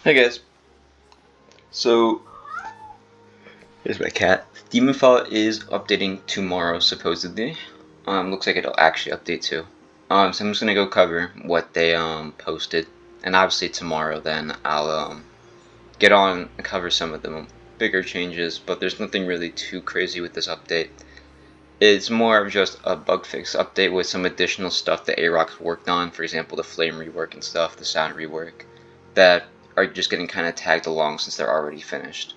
Hey guys, so here's my cat. Demonfall is updating tomorrow supposedly. Looks like it'll actually update too. So I'm just gonna go cover what they posted, and obviously tomorrow then I'll get on and cover some of the bigger changes. But there's nothing really too crazy with this update. It's more of just a bug fix update with some additional stuff that A-Rock's worked on. For example, the flame rework and stuff, the sound rework, that are just getting kind of tagged along since they're already finished.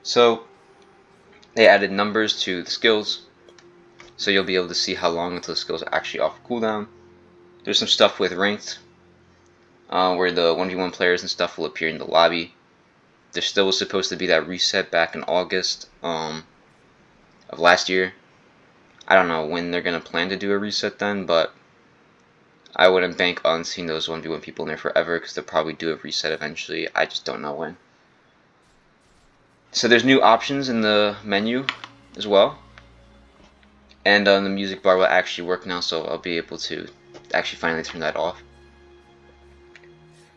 So they added numbers to the skills, so you'll be able to see how long until the skills are actually off cooldown. There's some stuff with ranked, where the 1v1 players and stuff will appear in the lobby. There still was supposed to be that reset back in August of last year. I don't know when they're going to plan to do a reset then, but I wouldn't bank on seeing those 1v1 people in there forever because they'll probably do a reset eventually. I just don't know when. So there's new options in the menu as well. And the music bar will actually work now, so I'll be able to actually finally turn that off.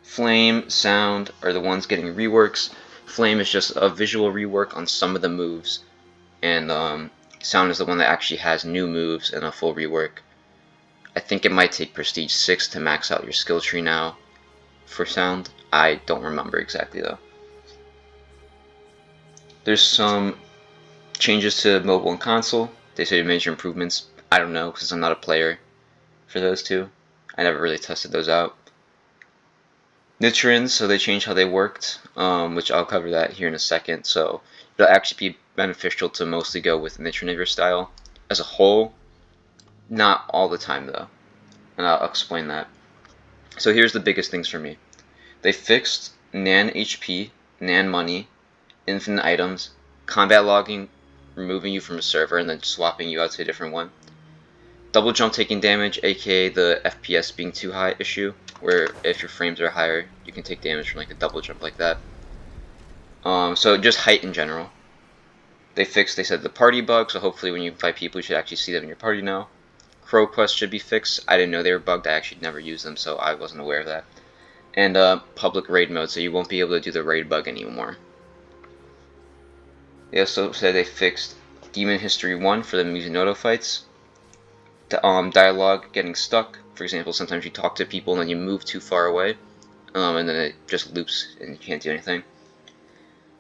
Flame, sound are the ones getting reworks. Flame is just a visual rework on some of the moves, and sound is the one that actually has new moves and a full rework. I think it might take Prestige 6 to max out your skill tree now for sound. I don't remember exactly though. There's some changes to mobile and console. They say major improvements. I don't know because I'm not a player for those two. I never really tested those out. Nitrins, so they changed how they worked, which I'll cover that here in a second. So it'll actually be beneficial to mostly go with Nitrin style as a whole. Not all the time though, and I'll explain that. So here's the biggest things for me. They fixed Nan HP, Nan money, infinite items, combat logging, removing you from a server and then swapping you out to a different one. Double jump taking damage, aka the FPS being too high issue, where if your frames are higher, you can take damage from like a double jump like that. So just height in general. They said the party bug, so hopefully when you fight people, you should actually see them in your party now. Crow quests should be fixed. I didn't know they were bugged. I actually never used them, so I wasn't aware of that. And public raid mode, so you won't be able to do the raid bug anymore. They also said they fixed Demon History 1 for the Mizunoto fights. Dialogue getting stuck. For example, sometimes you talk to people and then you move too far away, and then it just loops and you can't do anything.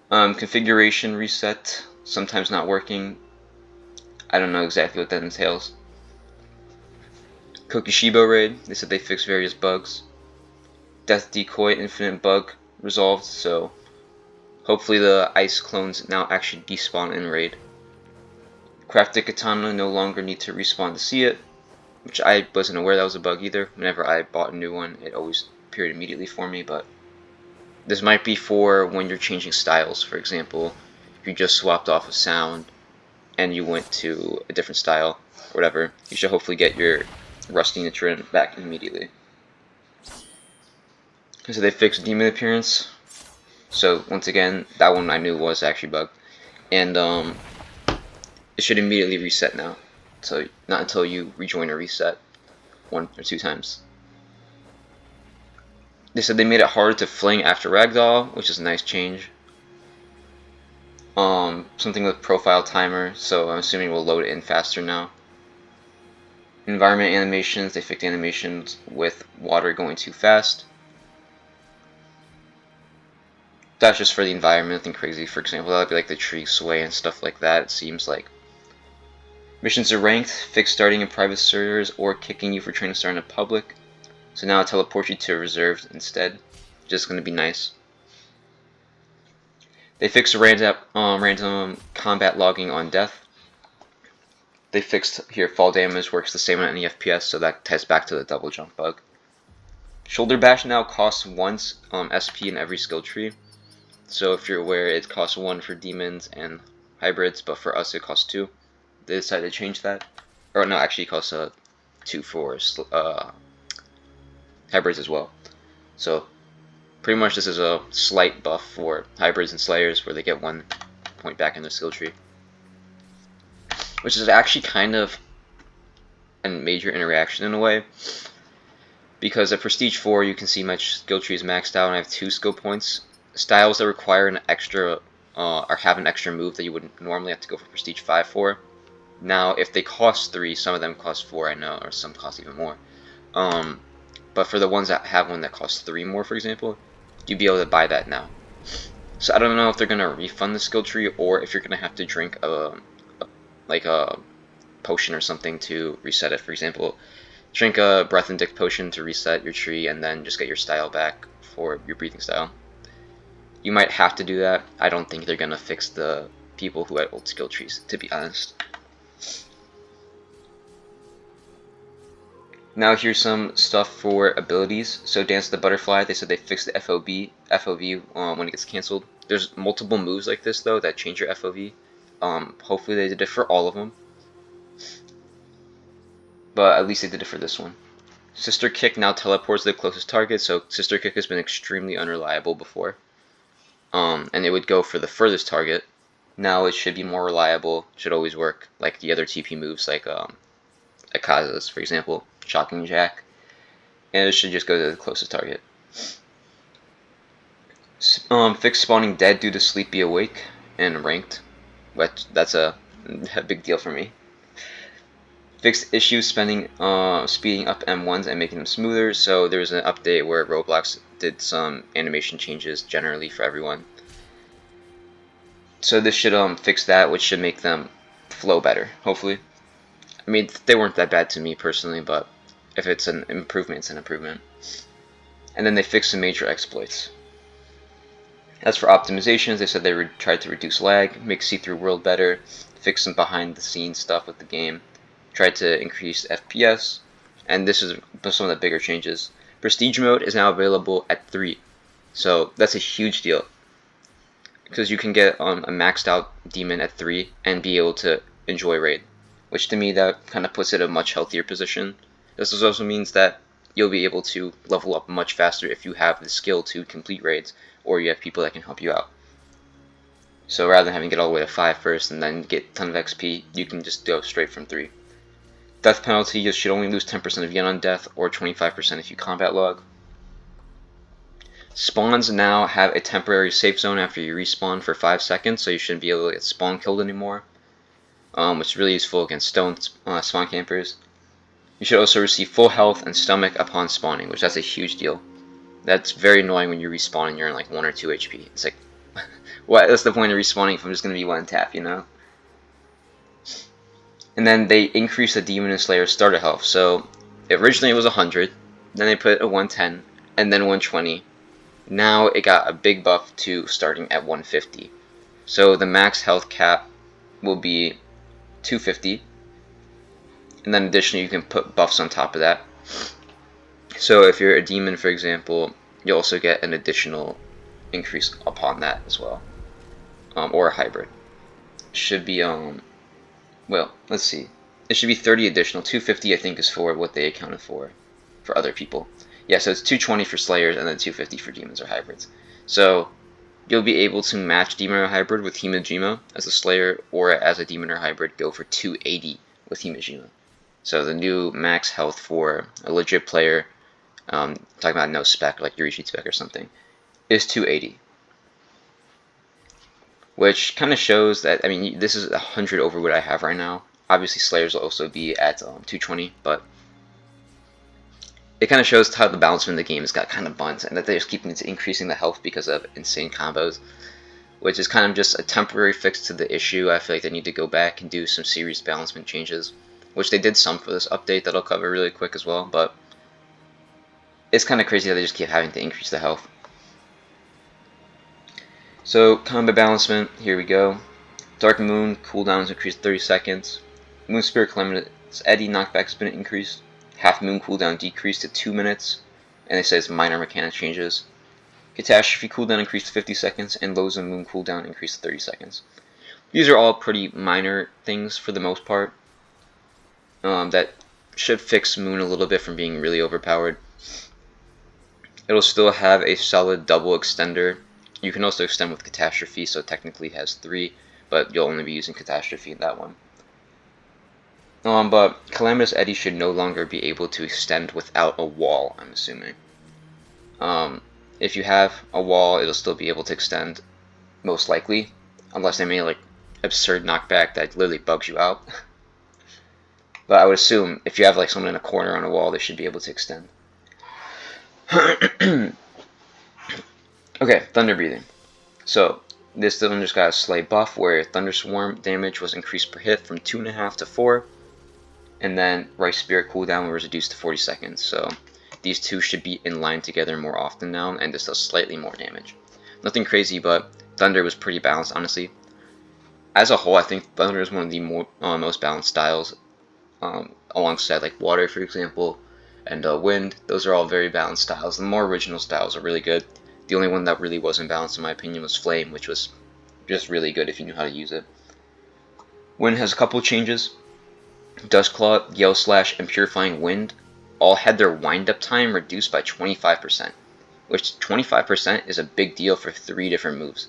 Configuration reset, sometimes not working. I don't know exactly what that entails. Kokishibo raid, they said they fixed various bugs. Death decoy infinite bug resolved, so hopefully the ice clones now actually despawn in raid. Crafted katana no longer need to respawn to see it, which I wasn't aware that was a bug either. Whenever I bought a new one, it always appeared immediately for me, but this might be for when you're changing styles. For example, if you just swapped off a sound and you went to a different style or whatever, you should hopefully get your rusty Nitrin back immediately. So they fixed demon appearance. So once again, that one I knew was actually bugged, and it should immediately reset now. So not until you rejoin or reset 1 or 2 times. They said they made it harder to fling after ragdoll, which is a nice change. Something with profile timer, so I'm assuming we'll load it in faster now. Environment animations, they fixed animations with water going too fast. That's just for the environment, nothing crazy. For example, that would be like the tree sway and stuff like that, it seems like. Missions are ranked, fixed starting in private servers or kicking you for trying to start in public. So now it teleports you to reserved instead. Just going to be nice. They fixed random combat logging on death. They fixed here fall damage works the same on any FPS, so that ties back to the double jump bug. Shoulder bash now costs 1 SP in every skill tree. So if you're aware, it costs 1 for demons and hybrids, but for us it costs 2. They decided to change that. Or no, actually it costs 2 for hybrids as well. So pretty much this is a slight buff for hybrids and slayers where they get 1 point back in their skill tree. Which is actually kind of a major interaction in a way. because at Prestige 4 you can see my skill tree is maxed out and I have 2 skill points. Styles that require an extra or have an extra move that you would normally have to go for Prestige 5 for. Now if they cost 3, some of them cost 4 I know, or some cost even more. But for the ones that have one that costs 3 more, for example, you'd be able to buy that now. So I don't know if they're gonna refund the skill tree or if you're gonna have to drink a potion or something to reset it. For example, drink a breath and dick potion to reset your tree and then just get your style back for your breathing style. You might have to do that. I don't think they're gonna fix the people who had old skill trees, to be honest. Now here's some stuff for abilities. So Dance the Butterfly, they said they fixed the FOV when it gets cancelled. There's multiple moves like this though that change your FOV. Hopefully they did it for all of them. But at least they did it for this one. Sister Kick now teleports to the closest target, so Sister Kick has been extremely unreliable before. And it would go for the furthest target. Now it should be more reliable, should always work, like the other TP moves like Akaza's, for example, Shocking Jack. And it should just go to the closest target. Fix spawning dead due to Sleepy Awake and Ranked. But that's a big deal for me. Fixed issues speeding up M1s and making them smoother. So there's an update where Roblox did some animation changes generally for everyone. So this should fix that, which should make them flow better, hopefully. I mean, they weren't that bad to me personally, but if it's an improvement, it's an improvement. And then they fixed some major exploits. As for optimizations, they said they tried to reduce lag, make see-through world better, fix some behind-the-scenes stuff with the game, tried to increase FPS, and this is some of the bigger changes. Prestige mode is now available at 3, so that's a huge deal. Because you can get a maxed out demon at 3 and be able to enjoy raid. Which to me, that kind of puts it in a much healthier position. This also means that you'll be able to level up much faster if you have the skill to complete raids, or you have people that can help you out. So rather than having to get all the way to 5 first and then get a ton of XP, you can just go straight from 3. Death penalty, you should only lose 10% of yen on death, or 25% if you combat log. Spawns now have a temporary safe zone after you respawn for 5 seconds, so you shouldn't be able to get spawn killed anymore. Which is really useful against stone spawn campers. You should also receive full health and stomach upon spawning, which that's a huge deal. That's very annoying when you respawn and you're in like 1 or 2 HP. It's like, what's the point of respawning if I'm just going to be 1 tap, you know? And then they increased the Demon and Slayer starter health. So originally it was 100, then they put a 110, and then 120. Now it got a big buff to starting at 150. So the max health cap will be 250, and then additionally you can put buffs on top of that. So if you're a demon, for example, you'll also get an additional increase upon that as well, or a hybrid. Should be well, let's see, it should be 30 additional. 250 I think is for what they accounted for other people. Yeah, so it's 220 for Slayers and then 250 for demons or hybrids. So you'll be able to match Demon or Hybrid with Himejima as a Slayer, or as a Demon or Hybrid go for 280 with Himejima. So the new max health for a legit player, talking about no spec, like Yurishi spec or something, is 280. Which kind of shows that, I mean, this is 100 over what I have right now. Obviously Slayers will also be at 220, but it kind of shows how the balance in the game has got kind of bunt, and that they're just keeping increasing the health because of insane combos, which is kind of just a temporary fix to the issue. I feel like they need to go back and do some serious balancement changes, which they did some for this update that I'll cover really quick as well, but it's kind of crazy how they just keep having to increase the health. So, combat balancement, here we go. Dark Moon, cooldowns increased 30 seconds. Moon Spirit Calamitous Eddy knockback has been increased. Half Moon cooldown decreased to 2 minutes, and it says minor mechanic changes. Catastrophe cooldown increased to 50 seconds, and Lows and Moon cooldown increased to 30 seconds. These are all pretty minor things for the most part, that should fix Moon a little bit from being really overpowered. It'll still have a solid double extender. You can also extend with Catastrophe, so technically it has 3, but you'll only be using Catastrophe in that one. But Calamitous Eddy should no longer be able to extend without a wall, I'm assuming. If you have a wall, it'll still be able to extend, most likely, unless they made like absurd knockback that literally bugs you out. But I would assume if you have like someone in a corner on a wall, they should be able to extend. Okay, Thunder Breathing. So this one just got a slight buff where Thunderswarm damage was increased per hit from 2.5 to 4, and then Rice Spirit cooldown was reduced to 40 seconds. So these two should be in line together more often now, and this does slightly more damage. Nothing crazy, but Thunder was pretty balanced, honestly. As a whole, I think Thunder is one of the most balanced styles, alongside like Water, for example, and Wind. Those are all very balanced styles. The more original styles are really good. The only one that really wasn't balanced, in my opinion, was Flame, which was just really good if you knew how to use it. Wind has a couple changes. Dustclaw, Gale Slash, and Purifying Wind all had their wind-up time reduced by 25%, which 25% is a big deal for 3 different moves.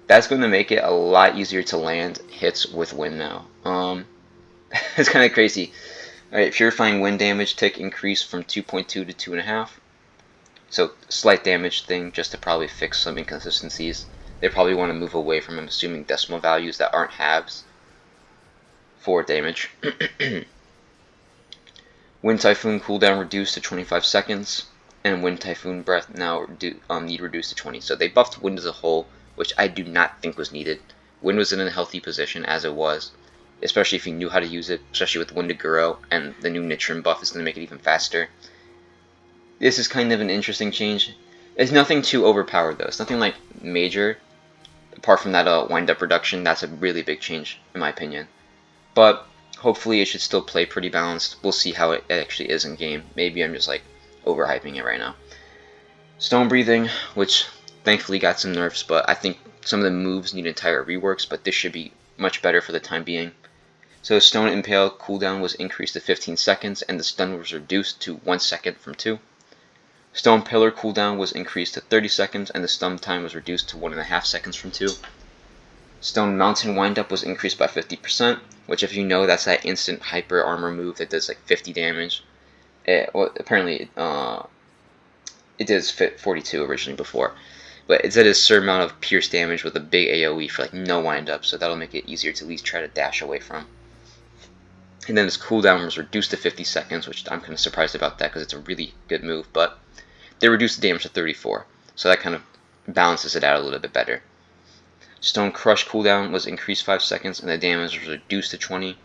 That's going to make it a lot easier to land hits with Wind now. It's kind of crazy. Alright, Purifying Wind damage tick increased from 2.2 to 2.5. So, slight damage thing just to probably fix some inconsistencies. They probably want to move away from, I'm assuming, decimal values that aren't halves for damage. Wind Typhoon cooldown reduced to 25 seconds, and Wind Typhoon breath now need reduced to 20. So they buffed Wind as a whole, which I do not think was needed. Wind was in a healthy position as it was, especially if you knew how to use it, especially with Wind to Guro, and the new Nitrin buff is going to make it even faster. This is kind of an interesting change. It's nothing too overpowered though. It's nothing like major. Apart from that wind-up reduction, that's a really big change in my opinion. But hopefully it should still play pretty balanced. We'll see how it actually is in game. Maybe I'm just like overhyping it right now. Stone Breathing, which thankfully got some nerfs, but I think some of the moves need entire reworks, but this should be much better for the time being. So Stone Impale cooldown was increased to 15 seconds, and the stun was reduced to 1 second from 2. Stone Pillar cooldown was increased to 30 seconds, and the stun time was reduced to 1.5 seconds from 2. Stone Mountain Windup was increased by 50%, which if you know, that's that instant hyper armor move that does like 50 damage. Apparently it does fit 42 originally before, but it's at a certain amount of pierce damage with a big AoE for like no windup, so that'll make it easier to at least try to dash away from. And then its cooldown was reduced to 50 seconds, which I'm kind of surprised about that because it's a really good move, but they reduced the damage to 34, so that kind of balances it out a little bit better. Stone Crush cooldown was increased 5 seconds, and the damage was reduced to 20,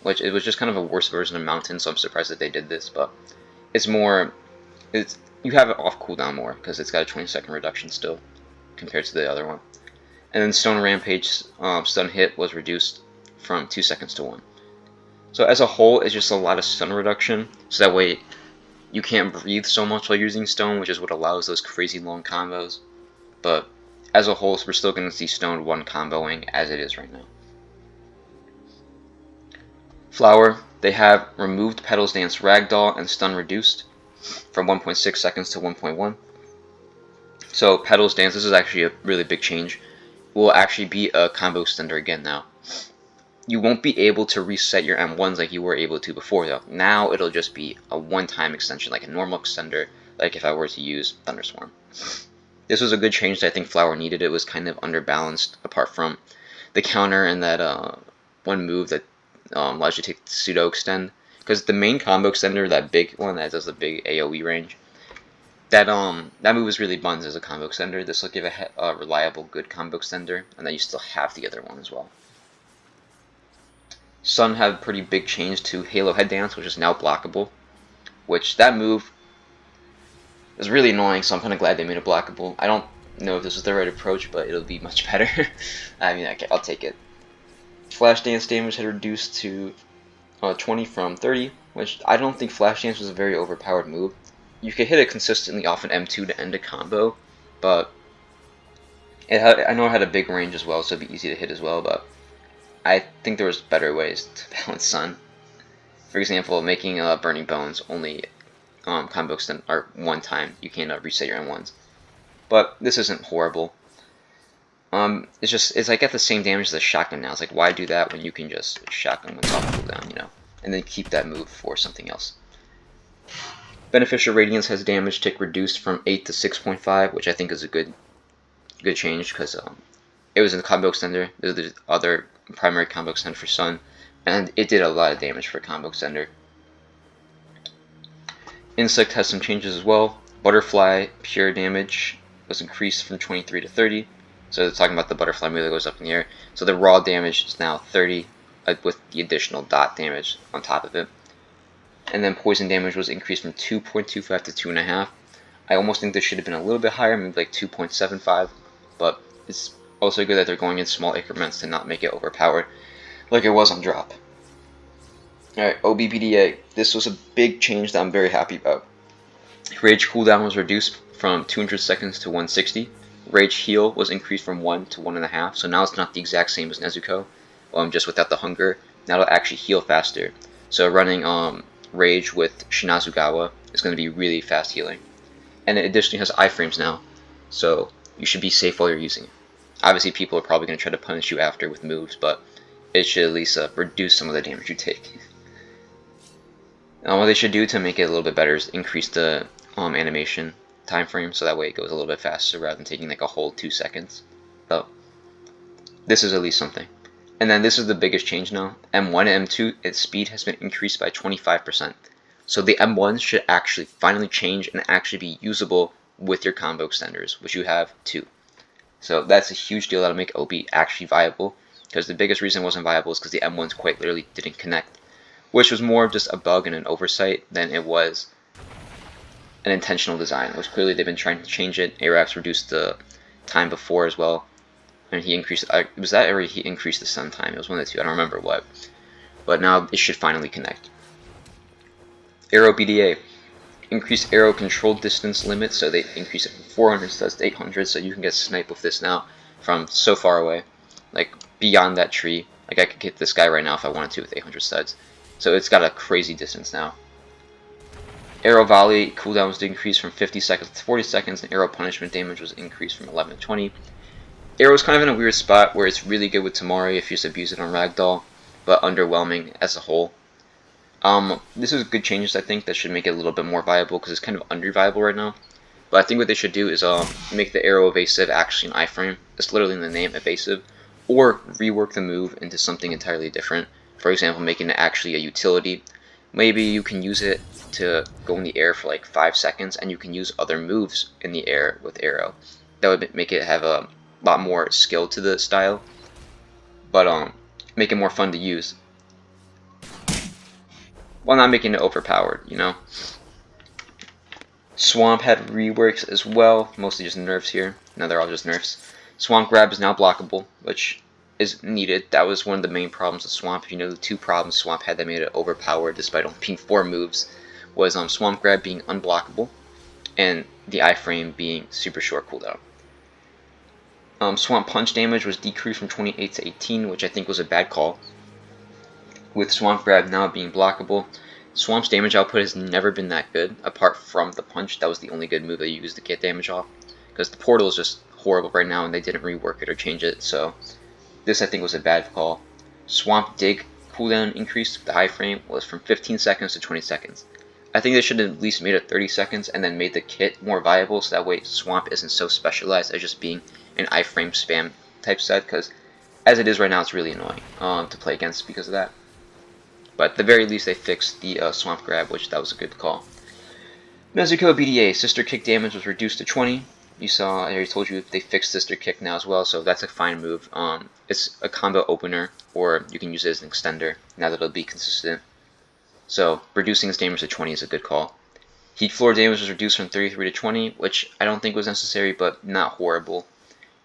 which it was just kind of a worse version of Mountain, so I'm surprised that they did this, but you have it off cooldown more, because it's got a 20-second reduction still, compared to the other one. And then Stone Rampage stun hit was reduced from 2 seconds to 1. So as a whole, it's just a lot of stun reduction, so that way you can't breathe so much while using Stone, which is what allows those crazy long combos. But as a whole, we're still going to see Stone 1 comboing as it is right now. Flower, they have removed Petals Dance Ragdoll and stun reduced from 1.6 seconds to 1.1. So Petals Dance, this is actually a really big change, will actually be a combo extender again now. You won't be able to reset your M1s like you were able to before though. Now it'll just be a one-time extension, like a normal extender, like if I were to use Thunderswarm. This was a good change that I think Flower needed. It was kind of underbalanced apart from the counter and that one move that allows you to take pseudo extend. Because the main combo extender, that big one that does the big AoE range, that move is really buns as a combo extender. This will give a reliable, good combo extender, and then you still have the other one as well. Sun had a pretty big change to Halo Head Dance, which is now blockable. Which, that move is really annoying, so I'm kind of glad they made it blockable. I don't know if this is the right approach, but it'll be much better. I mean, okay, I'll take it. Flash Dance damage had reduced to 20 from 30, which I don't think Flash Dance was a very overpowered move. You could hit it consistently off an M2 to end a combo, but I know it had a big range as well, so it'd be easy to hit as well, but I think there was better ways to balance Sun. For example, making Burning Bones only combo extend or one time. You can't reset your M1s. But this isn't horrible. It's like at the same damage as the shotgun now. It's like, why do that when you can just shotgun when it's off cooldown, you know, and then keep that move for something else. Beneficial Radiance has damage tick reduced from 8 to 6.5, which I think is a good change, because it was in the combo extender. There's the other primary combo extender for Sun, and it did a lot of damage for combo extender. Insect has some changes as well. Butterfly pure damage was increased from 23 to 30. So they're talking about the butterfly move that goes up in the air. So the raw damage is now 30 with the additional dot damage on top of it. And then poison damage was increased from 2.25 to 2.5. I almost think this should have been a little bit higher, maybe like 2.75. But it's also good that they're going in small increments to not make it overpowered like it was on drop. Alright, OBBDA. This was a big change that I'm very happy about. Rage cooldown was reduced from 200 seconds to 160. Rage heal was increased from 1 to 1.5, so now it's not the exact same as Nezuko, just without the hunger. Now it'll actually heal faster. So running Rage with Shinazugawa is going to be really fast healing. And it additionally has iframes now, so you should be safe while you're using it. Obviously people are probably going to try to punish you after with moves, but it should at least reduce some of the damage you take. What they should do to make it a little bit better is increase the animation time frame, so that way it goes a little bit faster rather than taking like a whole 2 seconds. So this is at least something. And then this is the biggest change now. M1 and M2, its speed has been increased by 25%. So the M1s should actually finally change and actually be usable with your combo extenders, which you have 2. So that's a huge deal that'll make OB actually viable, because the biggest reason it wasn't viable is because the M1s quite literally didn't connect, which was more of just a bug and an oversight than it was an intentional design, which clearly they've been trying to change it. Arax reduced the time before as well, and he increased, was that or he increased the stun time? It was one of the two, I don't remember what. But now it should finally connect. Arrow BDA. Increased arrow control distance limit, so they increase it from 400 studs to 800, so you can get sniped with this now from so far away, like beyond that tree. Like I could hit this guy right now if I wanted to with 800 studs. So it's got a crazy distance now. Arrow volley cooldown was increased from 50 seconds to 40 seconds, and arrow punishment damage was increased from 11 to 20. Arrow is kind of in a weird spot where it's really good with Tamari if you just abuse it on Ragdoll, but underwhelming as a whole. This is good changes, I think, that should make it a little bit more viable, because it's kind of under-viable right now. But I think what they should do is make the arrow evasive actually an iframe. It's literally in the name, evasive. Or rework the move into something entirely different. For example, making it actually a utility. Maybe you can use it to go in the air for like 5 seconds, and you can use other moves in the air with arrow. That would make it have a lot more skill to the style, but make it more fun to use, while not making it overpowered, you know. Swamp had reworks as well, mostly just nerfs here. Now they're all just nerfs. Swamp Grab is now blockable, which is needed. That was one of the main problems with Swamp. If you know the 2 problems Swamp had that made it overpowered despite only being 4 moves, was Swamp Grab being unblockable and the iframe being super short cooldown. Swamp Punch damage was decreased from 28 to 18, which I think was a bad call. With Swamp Grab now being blockable, Swamp's damage output has never been that good, apart from the Punch. That was the only good move they used to get damage off, because the Portal is just horrible right now and they didn't rework it or change it, so this I think was a bad call. Swamp Dig cooldown increase, the iframe, was from 15 seconds to 20 seconds. I think they should have at least made it 30 seconds and then made the kit more viable, so that way Swamp isn't so specialized as just being an iframe spam type set, because as it is right now it's really annoying to play against because of that. But at the very least they fixed the Swamp Grab, which that was a good call. Nezuko BDA, Sister Kick damage was reduced to 20. You saw, I already told you, they fixed Sister Kick now as well, so that's a fine move. It's a combo opener, or you can use it as an extender, now that it'll be consistent. So, reducing its damage to 20 is a good call. Heat Floor damage was reduced from 33 to 20, which I don't think was necessary, but not horrible.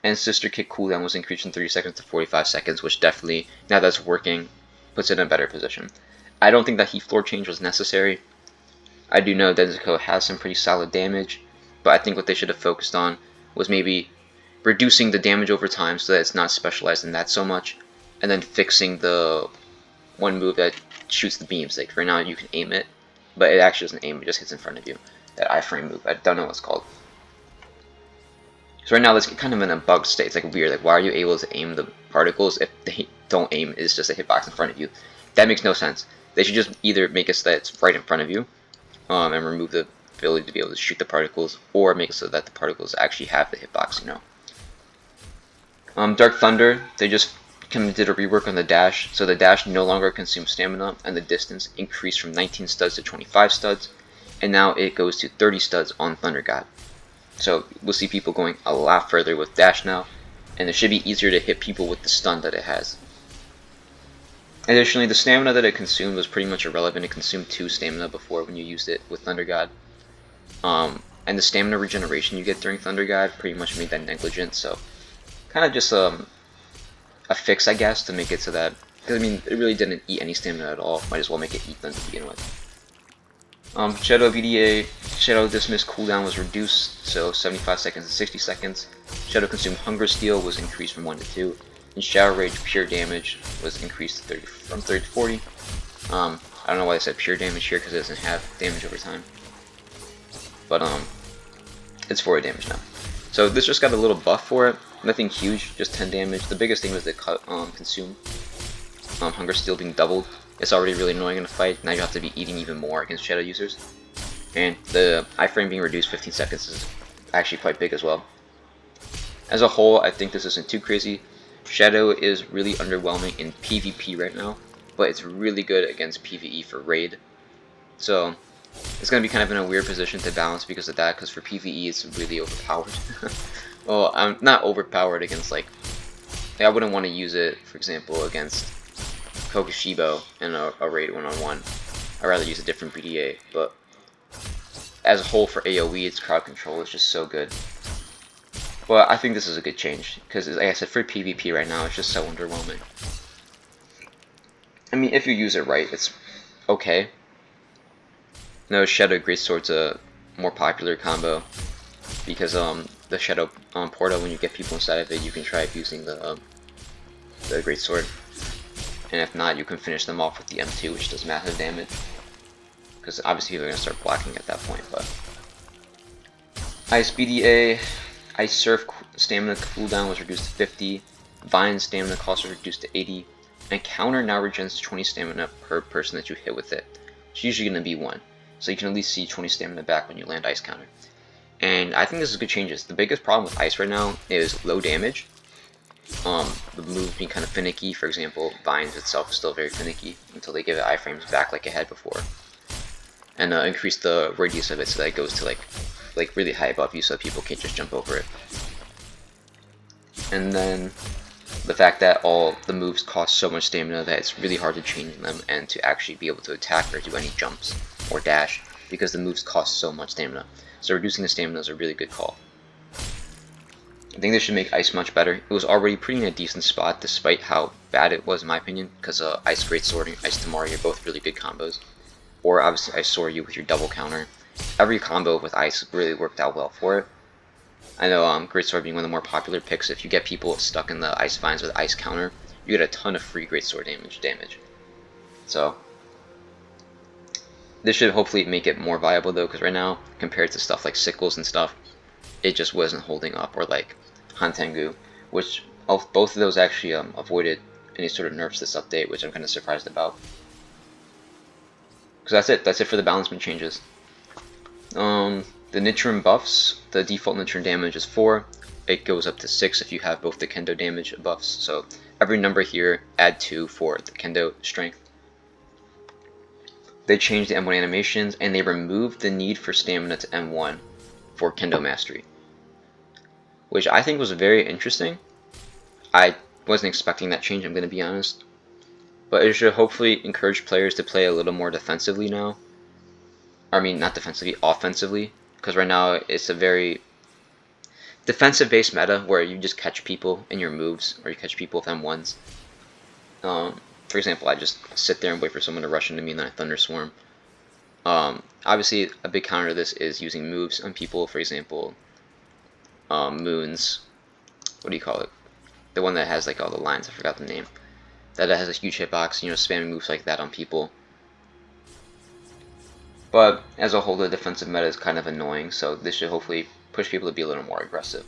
And Sister Kick cooldown was increased from 30 seconds to 45 seconds, which definitely, now that's working, puts it in a better position. I don't think that Heat Floor change was necessary. I do know Nezuko has some pretty solid damage, but I think what they should have focused on was maybe reducing the damage over time so that it's not specialized in that so much, and then fixing the one move that shoots the beams. Like right now you can aim it, but it actually doesn't aim, it just hits in front of you. That iframe move, I don't know what it's called. So right now it's kind of in a bug state. It's like weird. Like, why are you able to aim the particles if they don't aim? It's just a hitbox in front of you. That makes no sense. They should just either make it so that it's right in front of you, and remove the ability to be able to shoot the particles, or make it so that the particles actually have the hitbox. Dark Thunder, they just did a rework on the dash, so the dash no longer consumes stamina, and the distance increased from 19 studs to 25 studs, and now it goes to 30 studs on Thunder God. So we'll see people going a lot further with dash now, and it should be easier to hit people with the stun that it has. Additionally, the stamina that it consumed was pretty much irrelevant. It consumed 2 stamina before when you used it with Thunder God. And the stamina regeneration you get during Thunder God pretty much made that negligent, so kind of just a fix, I guess, to make it so that, because I mean, it really didn't eat any stamina at all. Might as well make it eat them to begin with. Shadow VDA, Shadow Dismiss cooldown was reduced, so 75 seconds to 60 seconds. Shadow Consumed Hunger Steal was increased from 1 to 2. And Shadow Rage Pure Damage was increased to 30, from 30 to 40. I don't know why I said pure damage here, because it doesn't have damage over time. But it's 40 damage now. So this just got a little buff for it. Nothing huge, just 10 damage. The biggest thing was the Consume. Hunger Steal being doubled. It's already really annoying in a fight. Now you have to be eating even more against Shadow users. And the iframe being reduced 15 seconds is actually quite big as well. As a whole, I think this isn't too crazy. Shadow is really underwhelming in PvP right now, but it's really good against PvE for raid. So it's going to be kind of in a weird position to balance because of that, because for PvE it's really overpowered. Well, I'm not overpowered against like I wouldn't want to use it, for example, against Kokushibo in a raid one-on-one. I'd rather use a different BDA, but as a whole for AoE, its crowd control is just so good. But I think this is a good change, because like I said, for PvP right now, it's just so underwhelming. I mean, if you use it right, it's okay. No, Shadow Greatsword's a more popular combo, because the Shadow Portal, when you get people inside of it, you can try abusing the Greatsword. And if not, you can finish them off with the M2, which does massive damage. Because obviously they're going to start blocking at that point, but... Ice BDA, Ice Surf stamina cooldown was reduced to 50, Vine stamina cost was reduced to 80, and Counter now regens 20 stamina per person that you hit with it. It's usually going to be 1, so you can at least see 20 stamina back when you land Ice Counter. And I think this is good changes. The biggest problem with Ice right now is low damage. The move being kind of finicky. For example, Vines itself is still very finicky until they give it iframes back like it had before, and increase the radius of it so that it goes to like really high above you, so people can't just jump over it. And then the fact that all the moves cost so much stamina that it's really hard to change them and to actually be able to attack or do any jumps or dash because the moves cost so much stamina. So reducing the stamina is a really good call. I think this should make Ice much better. It was already pretty in a decent spot despite how bad it was in my opinion, because Ice Greatsword and Ice Tamari are both really good combos. Or obviously Ice Soryu with your double counter. Every combo with Ice really worked out well for it. I know Greatsword being one of the more popular picks. If you get people stuck in the Ice Vines with Ice counter, you get a ton of free Greatsword damage. So this should hopefully make it more viable though, because right now, compared to stuff like Sickles and stuff, it just wasn't holding up, or like Hantengu, which both of those actually avoided any sort of nerfs this update, which I'm kind of surprised about. Because that's it for the balancement changes. The Nitrin buffs, the default Nitrin damage is 4. It goes up to 6 if you have both the Kendo damage buffs. So every number here, add 2 for the Kendo strength. They changed the M1 animations, and they removed the need for stamina to M1 for Kendo Mastery, which I think was very interesting. I wasn't expecting that change, I'm going to be honest. But it should hopefully encourage players to play a little more defensively now. I mean, not defensively, offensively. Because right now, it's a very defensive-based meta where you just catch people in your moves, or you catch people with M1s. For example, I just sit there and wait for someone to rush into me and then I Thunderswarm. Obviously, a big counter to this is using moves on people, for example, Moon's, what do you call it? The one that has like all the lines, I forgot the name. That has a huge hitbox, you know, spamming moves like that on people. But as a whole, the defensive meta is kind of annoying, so this should hopefully push people to be a little more aggressive.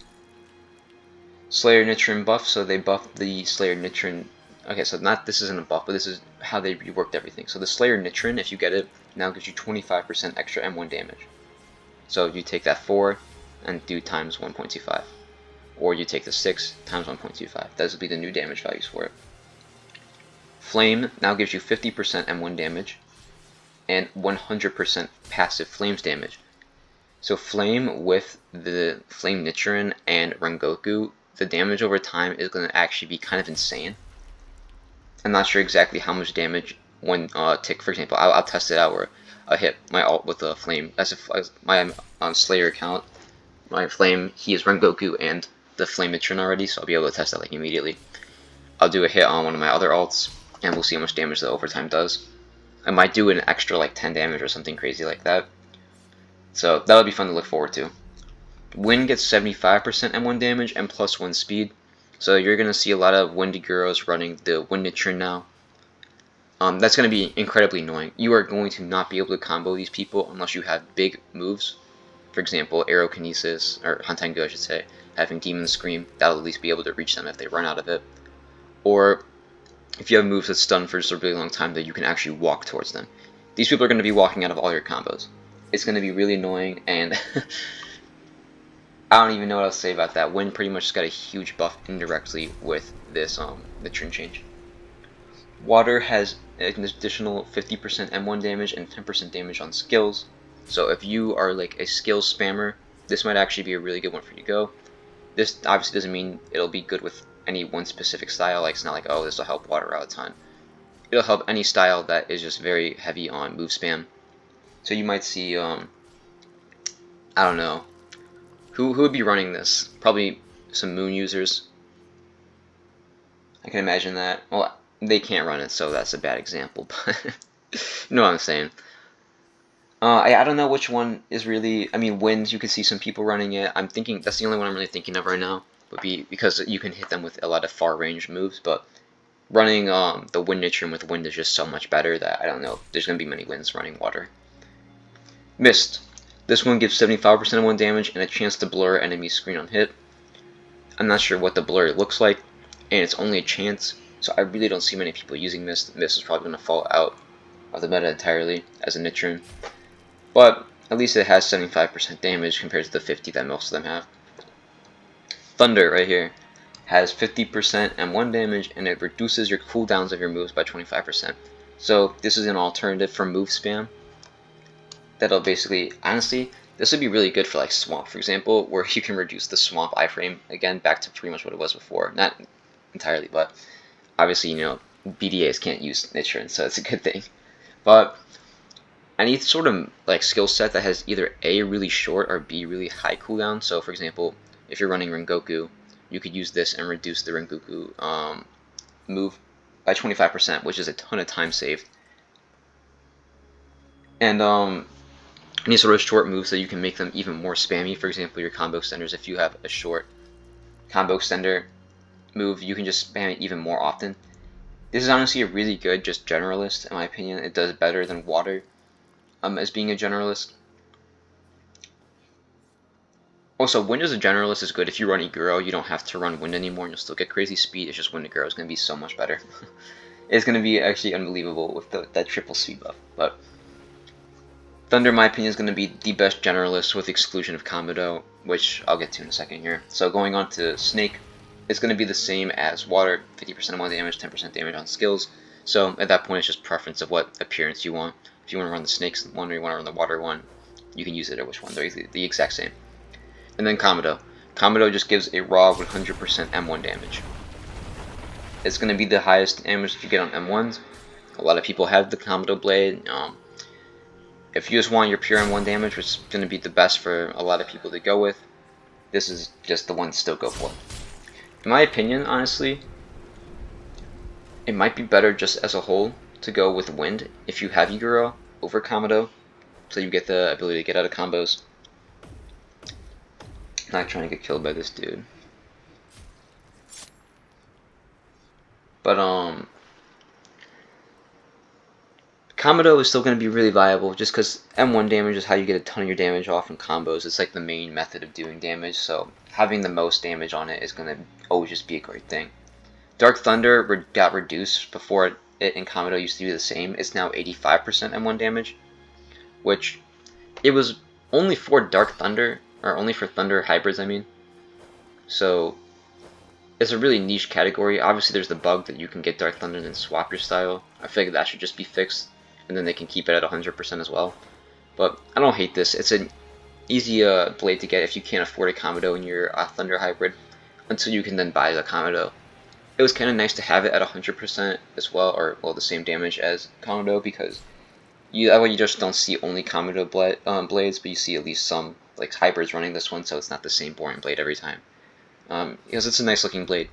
Slayer Nitrin buff, so they buffed the Slayer Nitrin. Okay, so this isn't a buff, but this is how they reworked everything. So the Slayer Nitrin, if you get it, now gives you 25% extra M1 damage. So you take that 4 and do times 1.25. Or you take the 6 times 1.25. Those will be the new damage values for it. Flame now gives you 50% M1 damage and 100% passive flames damage. So Flame with the Flame Nitrin and Rengoku, the damage over time is going to actually be kind of insane. I'm not sure exactly how much damage one tick, for example, I'll test it out where I hit my ult with a Flame. As my Slayer account, my Flame, he is Rengoku and the Flame Nitrin already, so I'll be able to test that like immediately. I'll do a hit on one of my other ults, and we'll see how much damage the overtime does. I might do an extra like 10 damage or something crazy like that. So that would be fun to look forward to. Wind gets 75% M1 damage and plus 1 speed. So you're going to see a lot of Windy Girls running the Wind Nitrin now. That's going to be incredibly annoying. You are going to not be able to combo these people unless you have big moves. For example, Aerokinesis, or Hantengu I should say, having Demon Scream. That'll at least be able to reach them if they run out of it. Or if you have moves that stun for just a really long time that you can actually walk towards them. These people are going to be walking out of all your combos. It's going to be really annoying, and I don't even know what else to say about that. Wind pretty much got a huge buff indirectly with this Nitrin change. Water has an additional 50% M1 damage and 10% damage on skills. So if you are like a skills spammer, this might actually be a really good one for you to go. This obviously doesn't mean it'll be good with any one specific style. Like, it's not like, oh, this will help water out a ton. It'll help any style that is just very heavy on move spam. So you might see, I don't know, who would be running this? Probably some Moon users. I can imagine that. Well, they can't run it, so that's a bad example. But you know what I'm saying. I don't know which one is really. I mean, Wind, you can see some people running it. I'm thinking that's the only one I'm really thinking of right now. Would be because you can hit them with a lot of far range moves, but running the Wind Nitrin with Wind is just so much better that I don't know. There's gonna be many Winds running water. Mist. This one gives 75% of 1 damage and a chance to blur enemy screen on hit. I'm not sure what the blur looks like, and it's only a chance, so I really don't see many people using Mist. Mist is probably going to fall out of the meta entirely as a Nitrin. But at least it has 75% damage compared to the 50 that most of them have. Thunder right here has 50% M1 damage, and it reduces your cooldowns of your moves by 25%. So this is an alternative for move spam. That'll basically, honestly, this would be really good for like Swamp, for example, where you can reduce the Swamp iframe again back to pretty much what it was before. Not entirely, but obviously, you know, BDAs can't use Nitrin, so it's a good thing. But any sort of like skill set that has either A, really short, or B, really high cooldown. So for example, if you're running Rengoku, you could use this and reduce the Rengoku move by 25%, which is a ton of time saved. And any sort of short moves that you can make them even more spammy. For example, your combo extenders, if you have a short combo extender move, you can just spam it even more often. This is honestly a really good just generalist, in my opinion. It does better than water as being a generalist. Also, Wind as a generalist is good. If you run Iguro, you don't have to run Wind anymore and you'll still get crazy speed. It's just Wind Iguro is going to be so much better. It's going to be actually unbelievable with that triple speed buff. But Thunder, in my opinion, is going to be the best generalist with the exclusion of Kamado, which I'll get to in a second here. So going on to Snake, it's going to be the same as Water, 50% more damage, 10% damage on skills. So at that point, it's just preference of what appearance you want. If you want to run the Snakes one or you want to run the Water one, you can use it or which one. They're the exact same. And then Kamado. Kamado just gives a raw 100% M1 damage. It's going to be the highest damage you get on M1s. A lot of people have the Kamado Blade. If you just want your pure M1 damage, which is going to be the best for a lot of people to go with, this is just the one to still go for. In my opinion, honestly, it might be better just as a whole to go with Wind if you have Iguro over Kamado, so you get the ability to get out of combos. I'm not trying to get killed by this dude. But Kamado is still going to be really viable just because M1 damage is how you get a ton of your damage off in combos. It's like the main method of doing damage, so having the most damage on it is going to always just be a great thing. Dark Thunder got reduced before it in Kamado used to be the same. It's now 85% M1 damage, which it was only for Dark Thunder, or only for Thunder hybrids, I mean. So it's a really niche category. Obviously there's the bug that you can get Dark Thunder and then swap your style. I feel like that should just be fixed, and then they can keep it at 100% as well. But I don't hate this. It's an easy blade to get if you can't afford a Kamado in your Thunder hybrid, until you can then buy the Kamado. It was kind of nice to have it at 100% as well, or well, the same damage as Kamado, because that way you just don't see only Kamado blades, but you see at least some like hybrids running this one, so it's not the same boring blade every time. Because it's a nice looking blade.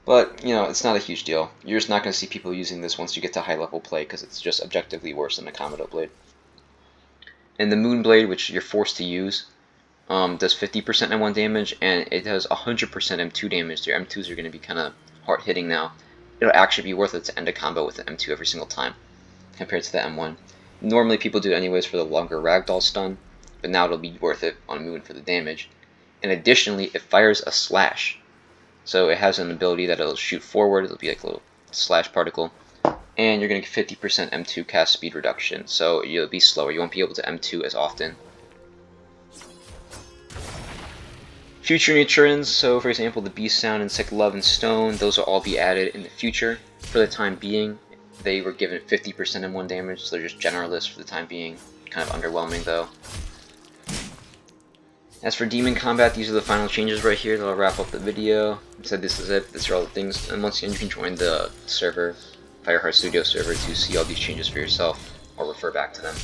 But, you know, it's not a huge deal. You're just not going to see people using this once you get to high level play, because it's just objectively worse than a Kamado blade. And the Moon Blade, which you're forced to use, does 50% M1 damage, and it does 100% M2 damage. Your M2s are going to be kind of hard hitting now. It'll actually be worth it to end a combo with the M2 every single time, compared to the M1. Normally people do it anyways for the longer ragdoll stun, but now it'll be worth it on Moon for the damage. And additionally, it fires a slash. So it has an ability that it'll shoot forward, it'll be like a little slash particle, and you're going to get 50% M2 cast speed reduction, so you'll be slower, you won't be able to M2 as often. Future Nitrins, so for example the Beast Sound, Insect Love, and Stone, those will all be added in the future. For the time being, they were given 50% M1 damage, so they're just generalists for the time being. Kind of underwhelming though. As for Demon Combat, these are the final changes right here that'll wrap up the video. I said this is it, these are all the things, and once again you can join the server, Fireheart Studio server, to see all these changes for yourself, or refer back to them.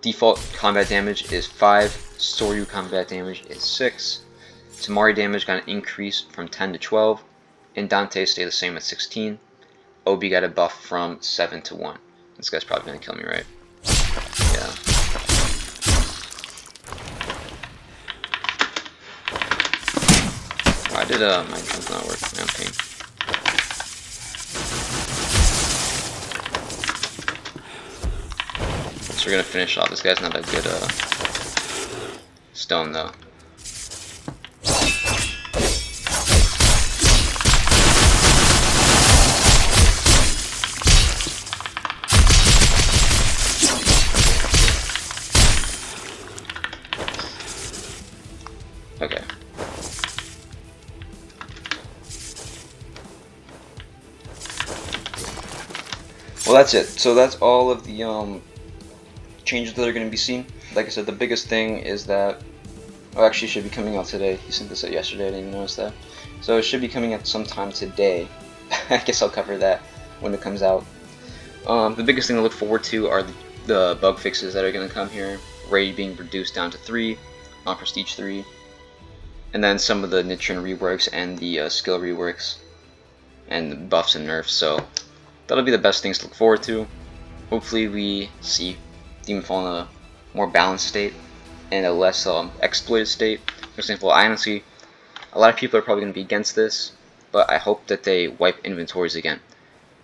Default combat damage is 5, Soryu combat damage is 6, Tamari damage got an increase from 10 to 12, and Dante stayed the same at 16. Obi got a buff from 7 to 1. This guy's probably gonna kill me, right? Yeah. Why did my guns not work? I'm pain. So we're gonna finish off. This guy's not a good stone though. Okay. Well, that's it. So that's all of the changes that are going to be seen. Like I said, the biggest thing is that, oh, actually it should be coming out today. He sent this out yesterday, I didn't even notice that. So it should be coming out sometime today. I guess I'll cover that when it comes out. The biggest thing to look forward to are the bug fixes that are going to come here. Raid being reduced down to 3, Prestige 3. And then some of the Nitrin reworks and the skill reworks. And the buffs and nerfs, so that'll be the best things to look forward to. Hopefully we see Demonfall in a more balanced state and a less exploited state. For example, honestly, a lot of people are probably going to be against this, but I hope that they wipe inventories again.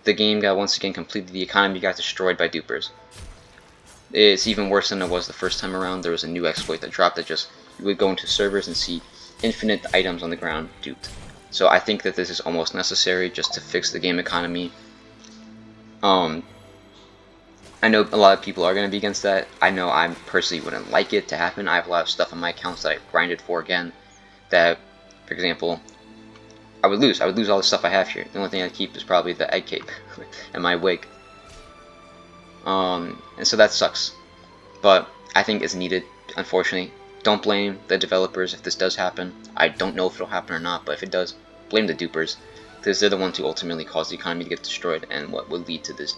The game got once again completely, the economy got destroyed by dupers. It's even worse than it was the first time around. There was a new exploit that dropped that just, you would go into servers and see infinite items on the ground duped. So I think that this is almost necessary just to fix the game economy. I know a lot of people are going to be against that. I know I personally wouldn't like it to happen. I have a lot of stuff on my accounts that I've grinded for again that, for example, I would lose. I would lose all the stuff I have here. The only thing I'd keep is probably the egg cape and my wig. And so that sucks. But I think it's needed, unfortunately. Don't blame the developers if this does happen. I don't know if it'll happen or not, but if it does, blame the dupers, because they're the ones who ultimately caused the economy to get destroyed and what would lead to this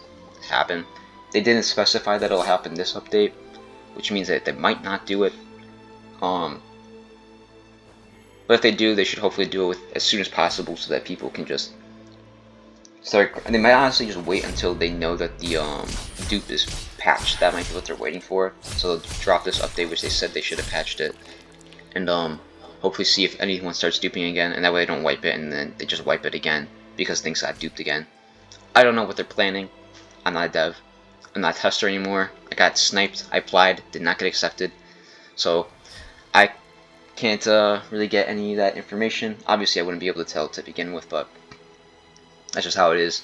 happen. They didn't specify that it'll happen this update, which means that they might not do it. But if they do, they should hopefully do it as soon as possible so that people can just start. They might honestly just wait until they know that the dupe is patched. That might be what they're waiting for. So they'll drop this update, which they said they should have patched it, and hopefully see if anyone starts duping again, and that way they don't wipe it and then they just wipe it again because things got duped again. I don't know what they're planning. I'm not a dev. I'm not a tester anymore. I got sniped. I applied. Did not get accepted. So I can't really get any of that information. Obviously, I wouldn't be able to tell to begin with, but that's just how it is.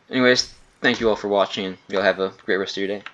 Anyways, thank you all for watching, and you'll have a great rest of your day.